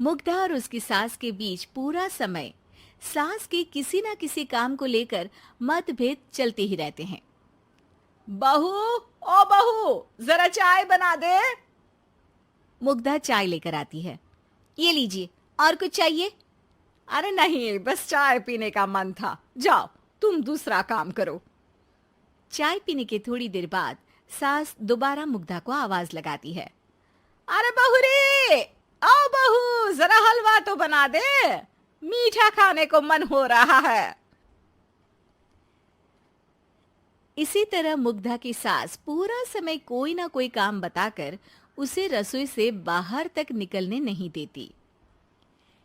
मुग्धा और उसकी सास के बीच पूरा समय सास के किसी न किसी काम को लेकर मतभेद चलते ही रहते हैं। बहू, ओ बहू, जरा चाय बना दे। मुग्धा चाय लेकर आती है। ये लीजिए, और कुछ चाहिए? अरे नहीं, बस चाय पीने का मन था। जाओ, तुम दूसरा काम करो। चाय पीने के थोड़ी देर बाद सास दोबारा मुग्धा को आवाज लगाती है। अरे बहू रे, आओ बहू, जरा हलवा तो बना दे, मीठा खाने को मन हो रहा है। इसी तरह मुग्धा की सास पूरा समय कोई ना कोई काम बताकर उसे रसोई से बाहर तक निकलने नहीं देती।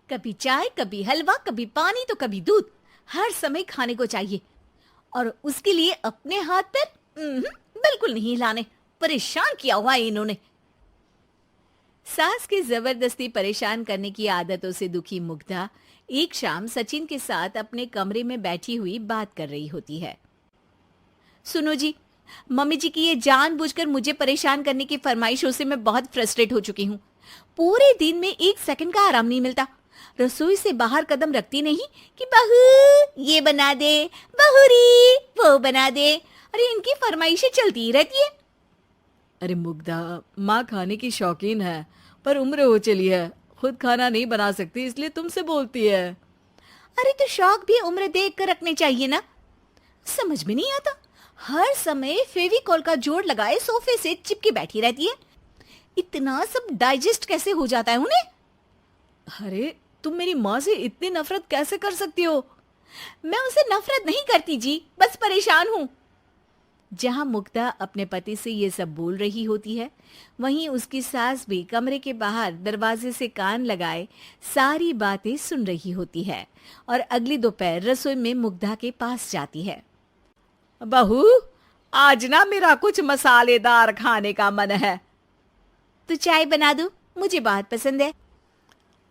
कभी चाय, कभी हलवा, कभी पानी तो कभी दूध, हर समय खाने को चाहिए और उसके लिए अपने हाथ पैर बिल्कुल नहीं हिलाने। परेशान किया हुआ है इन्होंने। सास की जबरदस्ती परेशान करने की आदतों से दुखी मुग्धा एक शाम सचिन के साथ अपने कमरे में बैठी हुई बात कर रही होती है। सुनो जी, मम्मी जी की ये जानबूझकर मुझे परेशान करने की फरमाइशों से मैं बहुत फ्रस्ट्रेट हो चुकी हूँ। पूरे दिन में एक सेकंड का आराम नहीं मिलता। रसोई से बाहर कदम रखती नहीं कि बहू ये बना दे, बहुरी वो बना दे। अरे इनकी फरमाइशें चलती ही रहती है। अरे मुग्धा, माँ खाने की शौकीन है, पर उम्र हो चली है, खुद खाना नहीं बना सकती, इसलिए तुमसे बोलती है। अरे तो शौक भी उम्र देख कर रखने चाहिए ना। समझ में नहीं आता, हर समय फेविकॉल का जोड़ लगाए सोफे से चिपके बैठी रहती है। इतना सब डाइजेस्ट कैसे हो जाता है उन्हें? अरे तुम मेरी माँ से इतनी नफरत कैसे कर सकती हो? मैं उनसे नफरत नहीं करती जी, बस परेशान हूँ। जहां मुग्धा अपने पति से ये सब बोल रही होती है, वहीं उसकी सास भी कमरे के बाहर दरवाजे से कान लगाए सारी बातें सुन रही होती है और अगली दोपहर रसोई में मुग्धा के पास जाती है। बहू, आज ना मेरा कुछ मसालेदार खाने का मन है। तो चाय बना दो, मुझे बहुत पसंद है।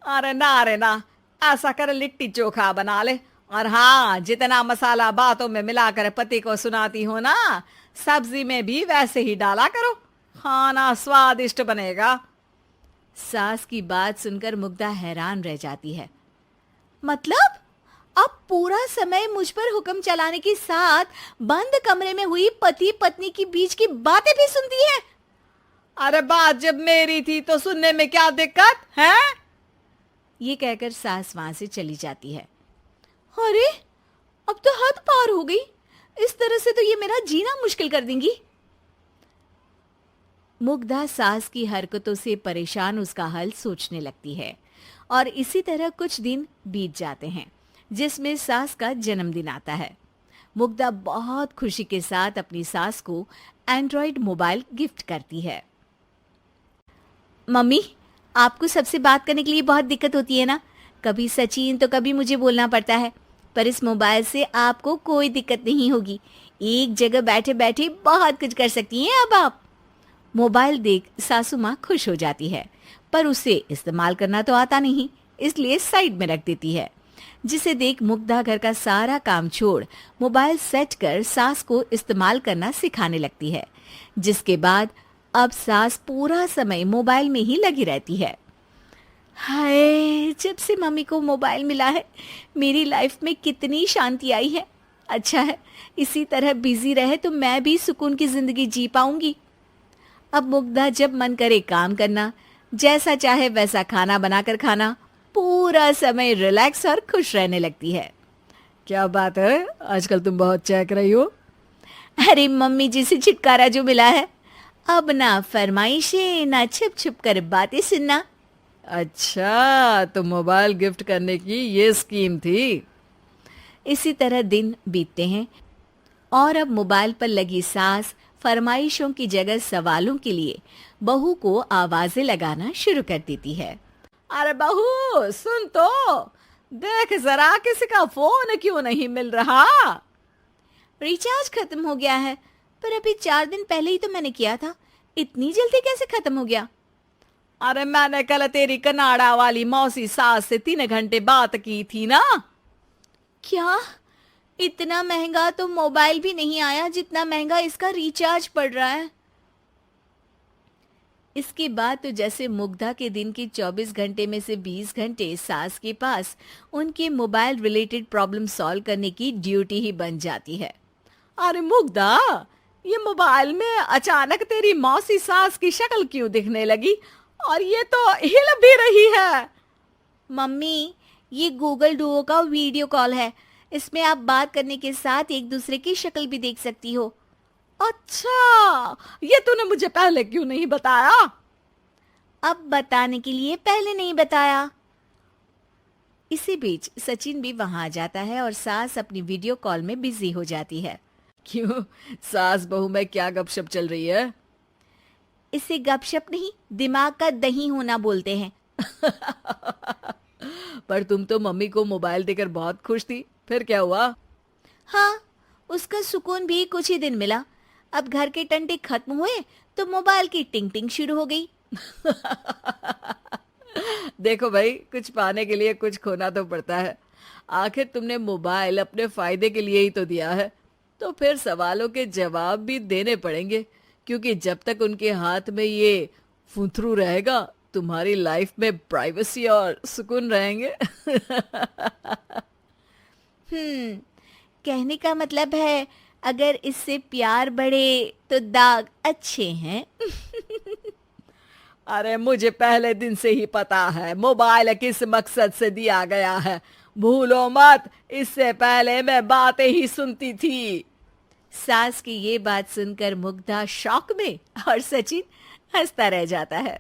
अरे ना, ऐसा कर लिट्टी चोखा बना ले। और हाँ, जितना मसाला बातों में मिलाकर पति को सुनाती हो ना, सब्जी में भी वैसे ही डाला करो, खाना स्वादिष्ट बनेगा। सास की बात सुनकर मुग्धा हैरान रह जाती है। मतलब अब पूरा समय मुझ पर हुक्म चलाने के साथ बंद कमरे में हुई पति पत्नी की बीच की बातें भी सुनती है? अरे बात जब मेरी थी तो सुनने में क्या दिक्कत है? ये कहकर सास वहां से चली जाती है। अरे अब तो हद पार हो गई, इस तरह से तो ये मेरा जीना मुश्किल कर देंगी। मुग्धा सास की हरकतों से परेशान उसका हल सोचने लगती है और इसी तरह कुछ दिन बीत जाते हैं, जिसमें सास का जन्मदिन आता है। मुग्धा बहुत खुशी के साथ अपनी सास को एंड्रॉइड मोबाइल गिफ्ट करती है। मम्मी, आपको सबसे बात करने के लिए बहुत दिक्कत होती है ना, कभी सचिन तो कभी मुझे बोलना पड़ता है, पर इस मोबाइल से आपको कोई दिक्कत नहीं होगी। एक जगह बैठे बैठे बहुत कुछ कर सकती हैं अब आप। मोबाइल देख सासू माँ खुश हो जाती है, पर उसे इस्तेमाल करना तो आता नहीं, इसलिए साइड में रख देती है। जिसे देख मुग्धा घर का सारा काम छोड़ मोबाइल सेट कर सास को इस्तेमाल करना सिखाने लगती है, जिसके बाद अब सास पूरा समय मोबाइल में ही लगी रहती है। हाय, जब से मम्मी को मोबाइल मिला है मेरी लाइफ में कितनी शांति आई है। अच्छा है, इसी तरह बिजी रहे तो मैं भी सुकून की जिंदगी जी पाऊंगी। अब मुग्धा जब मन करे काम करना, जैसा चाहे वैसा खाना बनाकर खाना, पूरा समय रिलैक्स और खुश रहने लगती है। क्या बात है, आजकल तुम बहुत चहक रही हो। अरे मम्मी जी से छुटकारा जो मिला है, अब ना फरमाइशें ना छुप छुप कर बातें सुनना। अच्छा, तो मोबाइल गिफ्ट करने की ये स्कीम थी। इसी तरह दिन बीतते हैं और अब मोबाइल पर लगी सास फरमाइशों की जगह सवालों के लिए बहू को आवाजें लगाना शुरू कर देती है। अरे बहू सुन तो, देख जरा किसी का फोन क्यों नहीं मिल रहा? रिचार्ज खत्म हो गया है, पर अभी 4 दिन पहले ही तो मैंने किया था, इतनी जल्दी कैसे खत्म हो गया? अरे मैंने कल तेरी कनाडा वाली मौसी सास से 3 घंटे बात की थी ना। क्या? इतना महंगा तो मोबाइल भी नहीं आया जितना महंगा इसका रिचार्ज पड़ रहा है। इसके बाद तो जैसे मुग्धा के दिन के 24 घंटे में से 20 घंटे सास के पास उनके मोबाइल रिलेटेड प्रॉब्लम सॉल्व करने की ड्यूटी ही बन जाती है। अरे मुग्धा, ये मोबाइल में अचानक तेरी मौसी सास की शक्ल क्यों दिखने लगी? और ये तो हिल भी रही है। मम्मी, ये गूगल डुओ का वीडियो कॉल है। इसमें आप बात करने के साथ एक दूसरे की शक्ल भी देख सकती हो। अच्छा, ये तूने मुझे पहले क्यों नहीं बताया? अब बताने के लिए पहले नहीं बताया। इसी बीच सचिन भी वहां आ जाता है और सास अपनी वीडियो कॉल में बिजी हो जाती है। क्यों, सास बहू में क्या गपशप चल रही है? इसे गपशप नहीं, दिमाग का दही होना बोलते हैं। पर तुम तो मम्मी को मोबाइल देकर बहुत खुश थी, फिर क्या हुआ? हाँ, उसका सुकून भी कुछ ही दिन मिला। अब घर के टंटे खत्म हुए तो मोबाइल की टिंग टिंग शुरू हो गई। देखो भाई, कुछ पाने के लिए कुछ खोना तो पड़ता है। आखिर तुमने मोबाइल अपने फायदे के लिए ही तो दिया है, तो फिर सवालों के जवाब भी देने पड़ेंगे, क्योंकि जब तक उनके हाथ में ये फुंथरू रहेगा, तुम्हारी लाइफ में प्राइवेसी और सुकून रहेंगे। कहने का मतलब है अगर इससे प्यार बढ़े तो दाग अच्छे हैं। अरे मुझे पहले दिन से ही पता है मोबाइल किस मकसद से दिया गया है। भूलो मत, इससे पहले मैं बातें ही सुनती थी। सास की ये बात सुनकर मुग्धा शॉक में और सचिन हंसता रह जाता है।